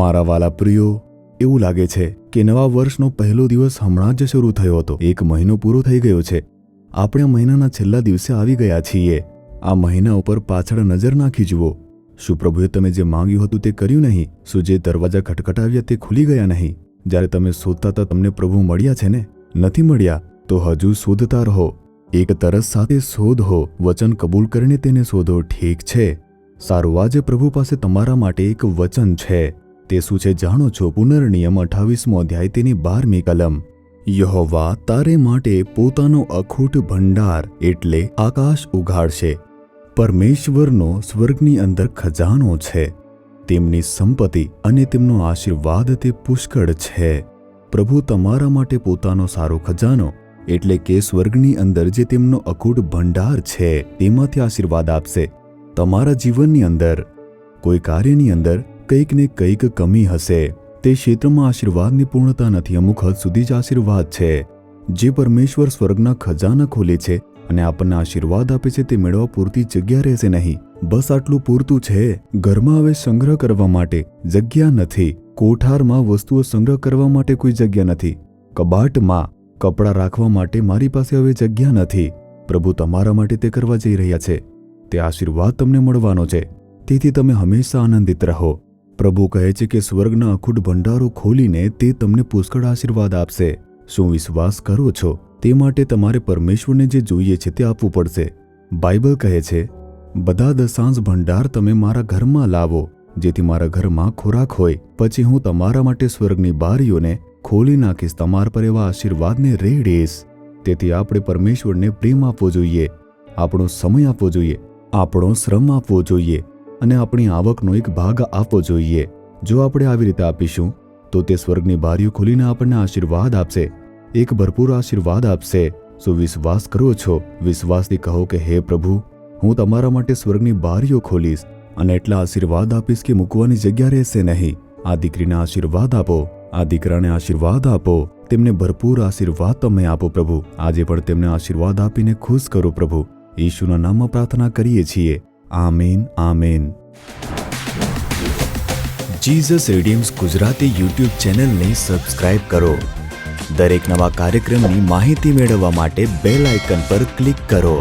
મારા વાલા પ્રિયો, એવું લાગે છે કે નવા વર્ષનો પહેલો દિવસ હમણાં જ શરૂ થયો હતો. એક મહિનો પૂરો થઈ ગયો છે. આપણે મહિનાના છેલ્લા દિવસે આવી ગયા છીએ. આ મહિના ઉપર પાછળ નજર નાખી જુઓ. શું પ્રભુએ તમે જે માંગ્યું હતું તે કર્યું નહીં? શું જે દરવાજા ખટખટાવ્યા તે ખુલી ગયા નહીં? જ્યારે તમે શોધતા હતા તમને પ્રભુ મળ્યા છે ને? નથી મળ્યા તો હજુ શોધતા રહો. એક તરસ સાથે શોધો, વચન કબૂલ કરીને તેને શોધો. ઠીક છે, સારું. આજે પ્રભુ પાસે તમારા માટે એક વચન છે. તે શું છે જાણો છો? પુનર્નિયમ 28મો અધ્યાય તેની 12મી કલમ. યહોવા તારે માટે પોતાનો અખૂટ ભંડાર એટલે આકાશ ઉઘાડશે. પરમેશ્વરનો સ્વર્ગની અંદર ખજાનો છે. તેમની સંપત્તિ અને તેમનો આશીર્વાદ તે પુષ્કળ છે. પ્રભુ તમારા માટે પોતાનો સારો ખજાનો એટલે કે સ્વર્ગની અંદર જે તેમનો અખૂટ ભંડાર છે તેમાંથી આશીર્વાદ આપશે. તમારા જીવનની અંદર કોઈ કાર્યની અંદર કંઈક ને કંઈક કમી હશે. તે ક્ષેત્રમાં આશીર્વાદની પૂર્ણતા નથી. અમુક હદ સુધી જ આશીર્વાદ છે. જે પરમેશ્વર સ્વર્ગના ખજાના ખોલે છે અને આપણને આશીર્વાદ આપે છે તે મેળવવા પૂરતી જગ્યા રહેશે નહીં. બસ આટલું પૂરતું છે. ઘરમાં હવે સંગ્રહ કરવા માટે જગ્યા નથી. કોઠારમાં વસ્તુઓ સંગ્રહ કરવા માટે કોઈ જગ્યા નથી. કબાટમાં કપડાં રાખવા માટે મારી પાસે હવે જગ્યા નથી. પ્રભુ તમારા માટે તે કરવા જઈ રહ્યા છે. તે આશીર્વાદ તમને મળવાનો છે. તેથી તમે હંમેશા આનંદિત રહો. પ્રભુ કહે છે કે સ્વર્ગના અખૂટ ભંડારો ખોલીને તે તમને પુષ્કળ આશીર્વાદ આપશે. શું વિશ્વાસ કરો છો? તે માટે તમારે પરમેશ્વરને જે જોઈએ છે તે આપવું પડશે. બાઇબલ કહે છે, બધા દશાંશ ભંડાર તમે મારા ઘરમાં લાવો જેથી મારા ઘરમાં ખોરાક હોય. પછી હું તમારા માટે સ્વર્ગની બારીઓને ખોલી નાખીશ, તમારા પર એવા આશીર્વાદને રેડીશ. તેથી આપણે પરમેશ્વરને પ્રેમ આપવો જોઈએ, આપણો સમય આપવો જોઈએ, આપણો શ્રમ આપવો જોઈએ અને આપણી આવકનો એક ભાગ આપવો જોઈએ. જો આપણે આવી રીતે આપીશું તો તે સ્વર્ગની બારીઓ ખોલીને આપણને આશીર્વાદ આપશે, એક ભરપૂર આશીર્વાદ આપશે. શું વિશ્વાસ કરો છો? વિશ્વાસથી કહો કે હે પ્રભુ, હું તમારા માટે સ્વર્ગની બારીઓ ખોલીશ અને એટલા આશીર્વાદ આપીશ કે મૂકવાની જગ્યા રહેશે નહીં. આ દીકરીને આશીર્વાદ આપો, આ દીકરાને આશીર્વાદ આપો, તેમને ભરપૂર આશીર્વાદ તમે આપો પ્રભુ. આજે પણ તેમને આશીર્વાદ આપીને ખુશ કરો પ્રભુ. ઈશુના નામમાં પ્રાર્થના કરીએ છીએ. આમીન, આમીન. જીસસ રીડીમ્સ ગુજરાતી યુટ્યુબ ચેનલને સબસ્ક્રાઇબ કરો. દરેક નવા કાર્યક્રમની માહિતી મેળવવા માટે બેલ આઇકન પર ક્લિક કરો.